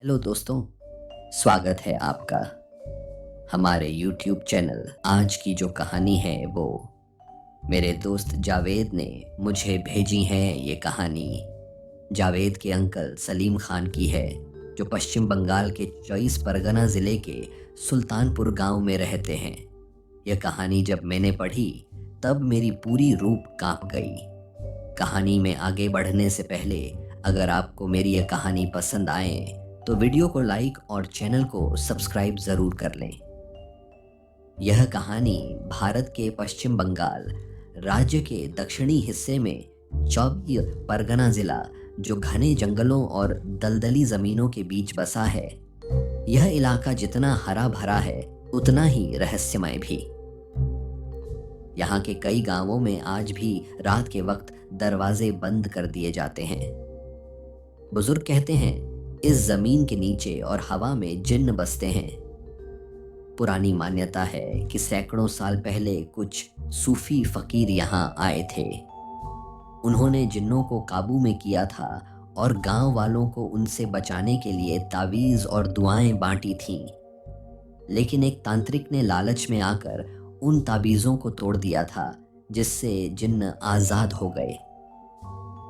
Hello दोस्तों, स्वागत है आपका हमारे यूट्यूब चैनल। आज की जो कहानी है वो मेरे दोस्त जावेद ने मुझे भेजी है। ये कहानी जावेद के अंकल सलीम खान की है, जो पश्चिम बंगाल के 24 परगना ज़िले के सुल्तानपुर गांव में रहते हैं। यह कहानी जब मैंने पढ़ी तब मेरी पूरी रूह कांप गई। कहानी में आगे बढ़ने से पहले अगर आपको मेरी यह कहानी पसंद आए तो वीडियो को लाइक और चैनल को सब्सक्राइब ज़रूर कर लें। यह कहानी भारत के पश्चिम बंगाल राज्य के दक्षिणी हिस्से में 24 परगना ज़िला, जो घने जंगलों और दलदली ज़मीनों के बीच बसा है। यह इलाका जितना हरा भरा है उतना ही रहस्यमय भी। यहाँ के कई गांवों में आज भी रात के वक्त दरवाजे बंद कर दिए जाते हैं। बुजुर्ग कहते हैं इस जमीन के नीचे और हवा में जिन्न बसते हैं। पुरानी मान्यता है कि सैकड़ों साल पहले कुछ सूफी फकीर यहाँ आए थे। उन्होंने जिन्नों को काबू में किया था और गांव वालों को उनसे बचाने के लिए तावीज और दुआएं बांटी थीं। लेकिन एक तांत्रिक ने लालच में आकर उन ताबीज़ों को तोड़ दिया था, जिससे जिन्न आज़ाद हो गए।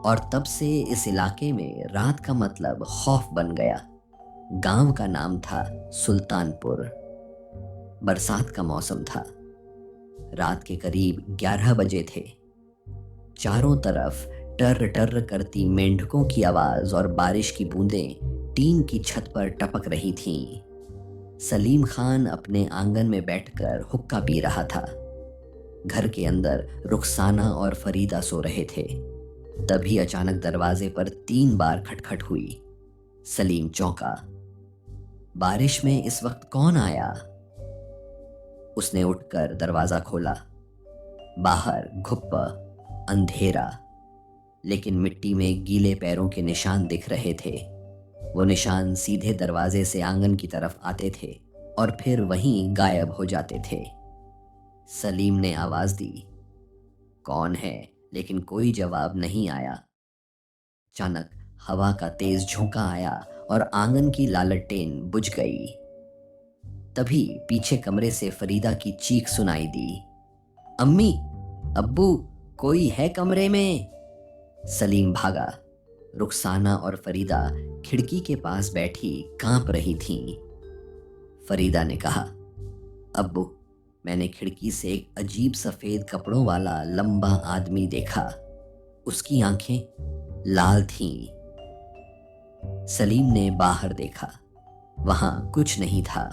और तब से इस इलाके में रात का मतलब खौफ बन गया। गांव का नाम था सुल्तानपुर। बरसात का मौसम था। रात के करीब 11 बजे थे। चारों तरफ टर टर करती मेंढकों की आवाज और बारिश की बूंदें टीन की छत पर टपक रही थीं। सलीम खान अपने आंगन में बैठकर हुक्का पी रहा था। घर के अंदर रुखसाना और फरीदा सो रहे थे। तभी अचानक दरवाजे पर 3 बार खटखट हुई। सलीम चौंका। बारिश में इस वक्त कौन आया? उसने उठकर दरवाजा खोला। बाहर घुप्पा, अंधेरा, लेकिन मिट्टी में गीले पैरों के निशान दिख रहे थे। वो निशान सीधे दरवाजे से आंगन की तरफ आते थे और फिर वहीं गायब हो जाते थे। सलीम ने आवाज दी, कौन है? लेकिन कोई जवाब नहीं आया। अचानक हवा का तेज झोंका आया और आंगन की लालटेन बुझ गई। तभी पीछे कमरे से फरीदा की चीख सुनाई दी, अम्मी, अब्बू, कोई है कमरे में? सलीम भागा। रुखसाना और फरीदा खिड़की के पास बैठी कांप रही थीं। फरीदा ने कहा, अब्बू, मैंने खिड़की से एक अजीब सफेद कपड़ों वाला लंबा आदमी देखा। उसकी आंखें लाल थीं। सलीम ने बाहर देखा। वहां कुछ नहीं था,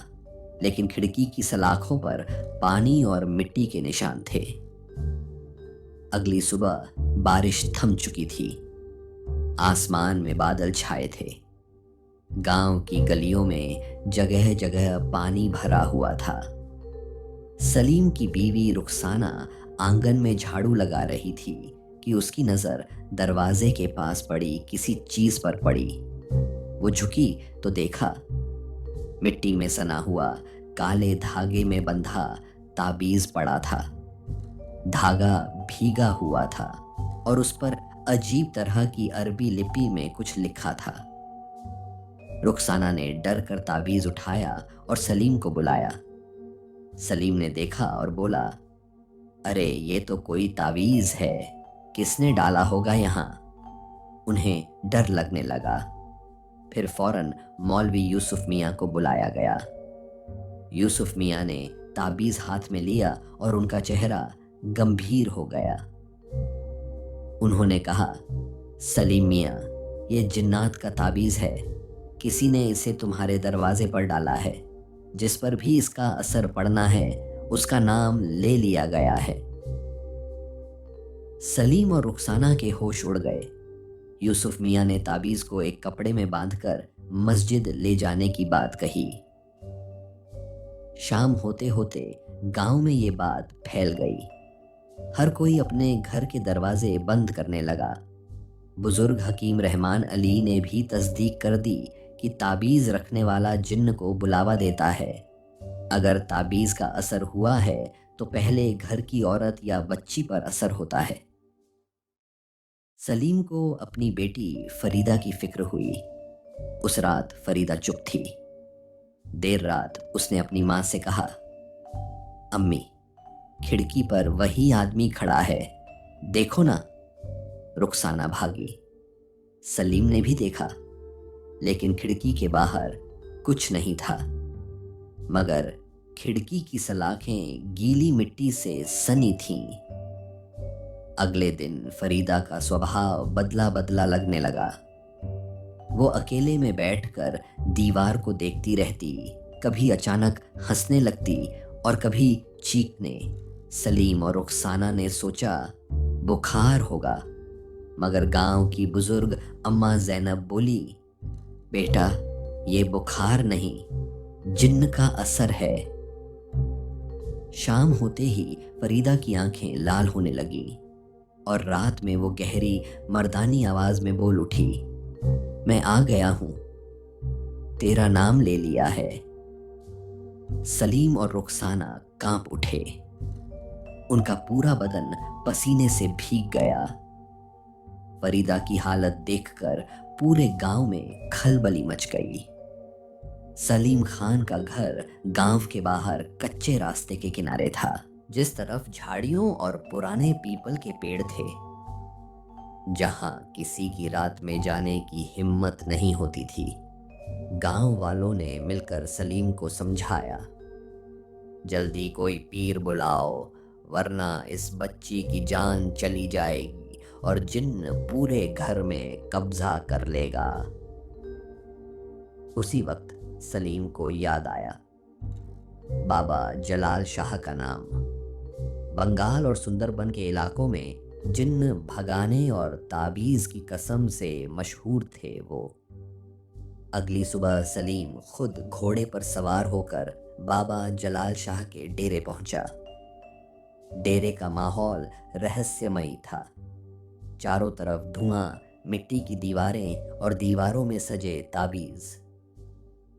लेकिन खिड़की की सलाखों पर पानी और मिट्टी के निशान थे। अगली सुबह बारिश थम चुकी थी। आसमान में बादल छाए थे। गांव की गलियों में जगह जगह पानी भरा हुआ था। सलीम की बीवी रुखसाना आंगन में झाड़ू लगा रही थी कि उसकी नजर दरवाजे के पास पड़ी किसी चीज पर पड़ी। वो झुकी तो देखा, मिट्टी में सना हुआ काले धागे में बंधा ताबीज पड़ा था। धागा भीगा हुआ था और उस पर अजीब तरह की अरबी लिपि में कुछ लिखा था। रुखसाना ने डर कर ताबीज उठाया और सलीम को बुलाया। सलीम ने देखा और बोला, अरे ये तो कोई तावीज है, किसने डाला होगा यहाँ? उन्हें डर लगने लगा। फिर फौरन मौलवी यूसुफ मियाँ को बुलाया गया। यूसुफ मियाँ ने ताबीज हाथ में लिया और उनका चेहरा गंभीर हो गया। उन्होंने कहा, सलीम मियाँ, ये जिन्नात का ताबीज है। किसी ने इसे तुम्हारे दरवाजे पर डाला है। जिस पर भी इसका असर पड़ना है उसका नाम ले लिया गया है। सलीम और रुखसाना के होश उड़ गए। यूसुफ मियाँ ने ताबीज को एक कपड़े में बांधकर मस्जिद ले जाने की बात कही। शाम होते होते गांव में ये बात फैल गई। हर कोई अपने घर के दरवाजे बंद करने लगा। बुजुर्ग हकीम रहमान अली ने भी तस्दीक कर दी कि ताबीज रखने वाला जिन्न को बुलावा देता है। अगर ताबीज का असर हुआ है तो पहले घर की औरत या बच्ची पर असर होता है। सलीम को अपनी बेटी फरीदा की फिक्र हुई। उस रात फरीदा चुप थी। देर रात उसने अपनी माँ से कहा, अम्मी, खिड़की पर वही आदमी खड़ा है, देखो ना। रुखसाना भागी। सलीम ने भी देखा, लेकिन खिड़की के बाहर कुछ नहीं था, मगर खिड़की की सलाखें गीली मिट्टी से सनी थीं। अगले दिन फरीदा का स्वभाव बदला बदला लगने लगा। वो अकेले में बैठकर दीवार को देखती रहती, कभी अचानक हंसने लगती और कभी चीखने। सलीम और रुखसाना ने सोचा बुखार होगा, मगर गांव की बुजुर्ग अम्मा जैनब बोली, बेटा, ये बुखार नहीं, जिन्न का असर है। शाम होते ही फरीदा की आंखें लाल होने लगी और रात में वो गहरी मर्दानी आवाज में बोल उठी, मैं आ गया हूं, तेरा नाम ले लिया है। सलीम और रुखसाना कांप उठे। उनका पूरा बदन पसीने से भीग गया। फरीदा की हालत देखकर पूरे गांव में खलबली मच गई। सलीम खान का घर गांव के बाहर कच्चे रास्ते के किनारे था, जिस तरफ झाड़ियों और पुराने पीपल के पेड़ थे, जहां किसी की रात में जाने की हिम्मत नहीं होती थी। गांव वालों ने मिलकर सलीम को समझाया, जल्दी कोई पीर बुलाओ, वरना इस बच्ची की जान चली जाएगी और जिन्न पूरे घर में कब्जा कर लेगा। उसी वक्त सलीम को याद आया बाबा जलाल शाह का नाम। बंगाल और सुंदरबन के इलाकों में जिन्न भगाने और ताबीज की कसम से मशहूर थे वो। अगली सुबह सलीम खुद घोड़े पर सवार होकर बाबा जलाल शाह के डेरे पहुंचा। डेरे का माहौल रहस्यमयी था। चारों तरफ धुआं, मिट्टी की दीवारें और दीवारों में सजे ताबीज।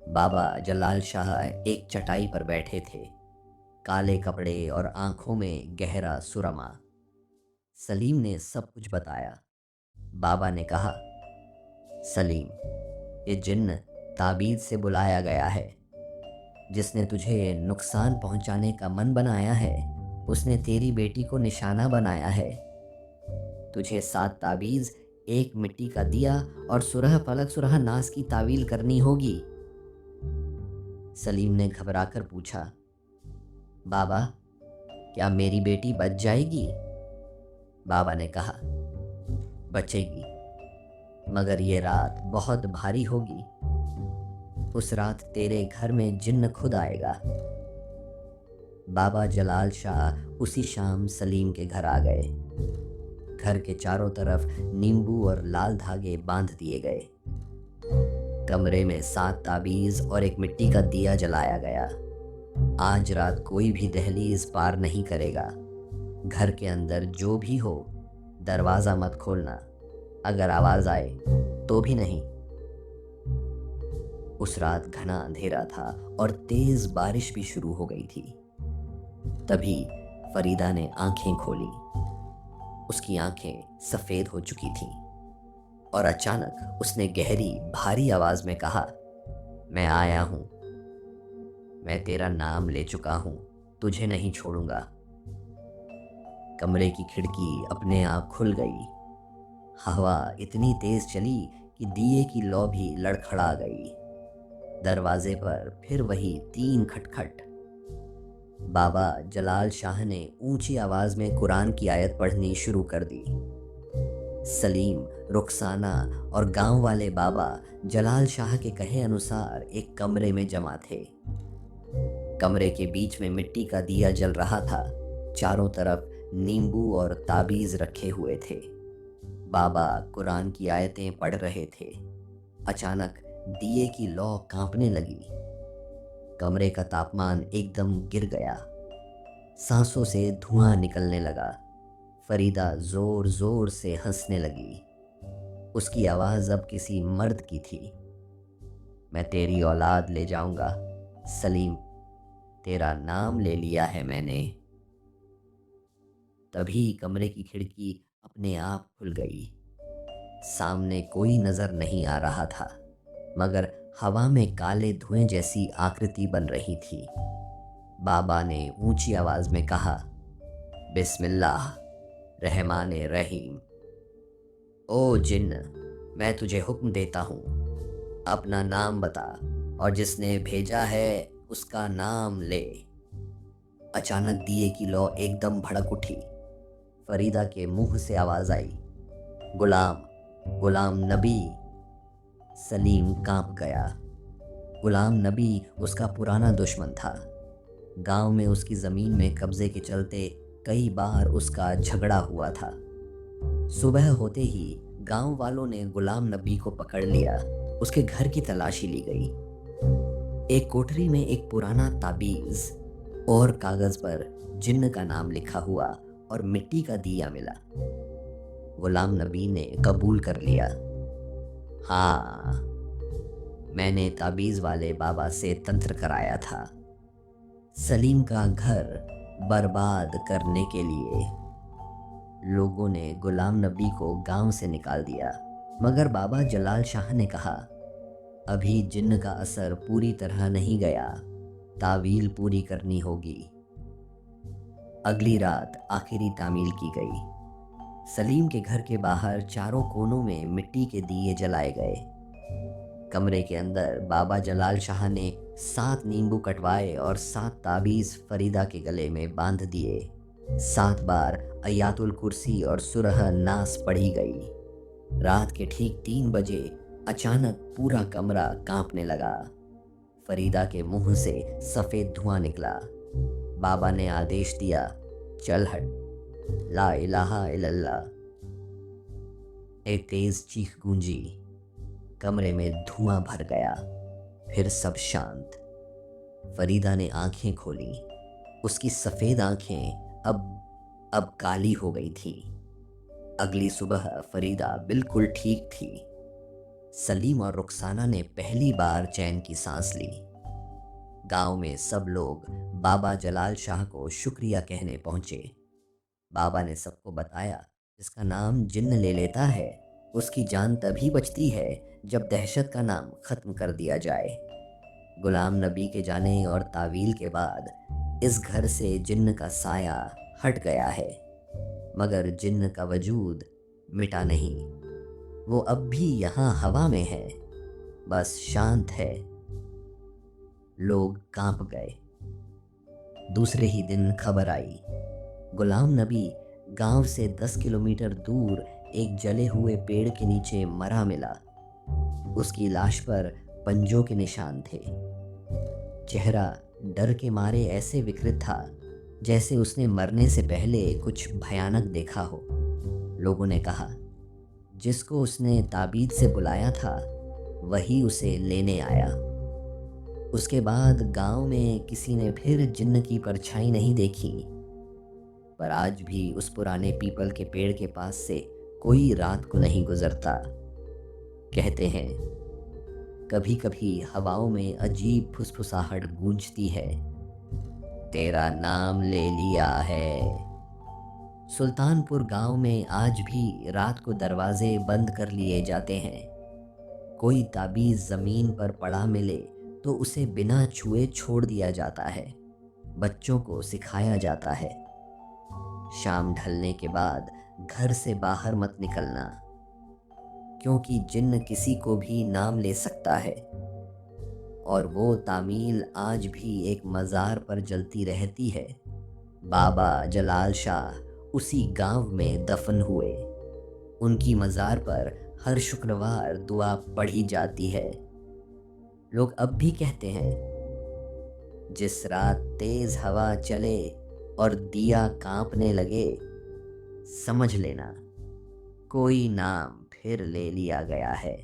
बाबा जलाल शाह एक चटाई पर बैठे थे, काले कपड़े और आंखों में गहरा सुरमा। सलीम ने सब कुछ बताया। बाबा ने कहा, सलीम, ये जिन्न ताबीज से बुलाया गया है। जिसने तुझे नुकसान पहुंचाने का मन बनाया है, उसने तेरी बेटी को निशाना बनाया है। तुझे 7 ताबीज, एक मिट्टी का दिया और सुरह फलक सुरह नास की तावील करनी होगी। सलीम ने घबराकर पूछा, बाबा, क्या मेरी बेटी बच जाएगी? बाबा ने कहा, बचेगी, मगर ये रात बहुत भारी होगी। उस रात तेरे घर में जिन्न खुद आएगा। बाबा जलाल शाह उसी शाम सलीम के घर आ गए। घर के चारों तरफ नींबू और लाल धागे बांध दिए गए। कमरे में 7 ताबीज और एक मिट्टी का दिया जलाया गया। आज रात कोई भी दहलीज पार नहीं करेगा। घर के अंदर जो भी हो, दरवाजा मत खोलना। अगर आवाज आए तो भी नहीं। उस रात घना अंधेरा था और तेज बारिश भी शुरू हो गई थी। तभी फरीदा ने आंखें खोली। उसकी आंखें सफेद हो चुकी थीं और अचानक उसने गहरी भारी आवाज में कहा, मैं आया हूं, मैं तेरा नाम ले चुका हूं, तुझे नहीं छोड़ूंगा। कमरे की खिड़की अपने आप खुल गई। हवा इतनी तेज चली कि दिए की लौ भी लड़खड़ा गई। दरवाजे पर फिर वही 3 खटखट। बाबा जलाल शाह ने ऊंची आवाज में कुरान की आयत पढ़नी शुरू कर दी। सलीम, रुखसाना और गांव वाले बाबा जलाल शाह के कहे अनुसार एक कमरे में जमा थे। कमरे के बीच में मिट्टी का दिया जल रहा था। चारों तरफ नींबू और ताबीज रखे हुए थे। बाबा कुरान की आयतें पढ़ रहे थे। अचानक दिए की लौ कांपने लगी। कमरे का तापमान एकदम गिर गया। सांसों से धुआं निकलने लगा। फरीदा जोर जोर से हंसने लगी। उसकी आवाज अब किसी मर्द की थी। मैं तेरी औलाद ले जाऊंगा सलीम, तेरा नाम ले लिया है मैंने। तभी कमरे की खिड़की अपने आप खुल गई। सामने कोई नजर नहीं आ रहा था, मगर हवा में काले धुएं जैसी आकृति बन रही थी। बाबा ने ऊंची आवाज में कहा, बिस्मिल्लाह रहमान रहीम। ओ जिन्न, मैं तुझे हुक्म देता हूँ, अपना नाम बता और जिसने भेजा है उसका नाम ले। अचानक दिए की लौ एकदम भड़क उठी। फरीदा के मुंह से आवाज आई, गुलाम, गुलाम नबी। सलीम कांप गया। गुलाम नबी उसका पुराना दुश्मन था। गांव में उसकी जमीन में कब्जे के चलते कई बार उसका झगड़ा हुआ था। सुबह होते ही गांव वालों ने गुलाम नबी को पकड़ लिया। उसके घर की तलाशी ली गई। एक कोठरी में एक पुराना ताबीज और कागज पर जिन्न का नाम लिखा हुआ और मिट्टी का दिया मिला। गुलाम नबी ने कबूल कर लिया। हाँ, मैंने ताबीज वाले बाबा से तंत्र कराया था, सलीम का घर बर्बाद करने के लिए। लोगों ने गुलाम नबी को गांव से निकाल दिया, मगर बाबा जलाल शाह ने कहा, अभी जिन्न का असर पूरी तरह नहीं गया, तावील पूरी करनी होगी। अगली रात आखिरी तामील की गई। सलीम के घर के बाहर चारों कोनों में मिट्टी के दिए जलाए गए। कमरे के अंदर बाबा जलाल शाह ने 7 नींबू कटवाए और 7 ताबीज फरीदा के गले में बांध दिए। 7 बार अयातुल कुर्सी और सुरह नास पढ़ी गई। रात के ठीक 3 बजे अचानक पूरा कमरा कांपने लगा। फरीदा के मुंह से सफेद धुआं निकला। बाबा ने आदेश दिया, चल हट, ला इलाहा इल्लल्लाह। एक तेज चीख गूंजी। कमरे में धुआं भर गया। फिर सब शांत। फरीदा ने आंखें खोली। उसकी सफेद आंखें अब काली हो गई थी। अगली सुबह फरीदा बिल्कुल ठीक थी। सलीम और रुखसाना ने पहली बार चैन की सांस ली। गांव में सब लोग बाबा जलाल शाह को शुक्रिया कहने पहुंचे। बाबा ने सबको बताया, जिसका नाम जिन्न ले लेता है उसकी जान तभी बचती है जब दहशत का नाम खत्म कर दिया जाए। गुलाम नबी के जाने और तावील के बाद इस घर से जिन्न का साया हट गया है, मगर जिन्न का वजूद मिटा नहीं। वो अब भी यहाँ हवा में है, बस शांत है। लोग कांप गए। दूसरे ही दिन खबर आई, गुलाम नबी गांव से 10 किलोमीटर दूर एक जले हुए पेड़ के नीचे मरा मिला। उसकी लाश पर पंजों के निशान थे। चेहरा डर के मारे ऐसे विकृत था जैसे उसने मरने से पहले कुछ भयानक देखा हो। लोगों ने कहा, जिसको उसने ताबीज से बुलाया था वही उसे लेने आया। उसके बाद गांव में किसी ने फिर जिन्न की परछाई नहीं देखी, पर आज भी उस पुराने पीपल के पेड़ के पास से कोई रात को नहीं गुजरता। कहते हैं, कभी कभी हवाओं में अजीब फुसफुसाहट गूंजती है, तेरा नाम ले लिया है। सुल्तानपुर गांव में आज भी रात को दरवाजे बंद कर लिए जाते हैं। कोई ताबीज जमीन पर पड़ा मिले तो उसे बिना छुए छोड़ दिया जाता है। बच्चों को सिखाया जाता है, शाम ढलने के बाद घर से बाहर मत निकलना, क्योंकि जिन्न किसी को भी नाम ले सकता है। और वो तामील आज भी एक मज़ार पर जलती रहती है। बाबा जलाल शाह उसी गांव में दफन हुए। उनकी मज़ार पर हर शुक्रवार दुआ पढ़ी जाती है। लोग अब भी कहते हैं, जिस रात तेज हवा चले और दिया कांपने लगे, समझ लेना कोई नाम फिर ले लिया गया है।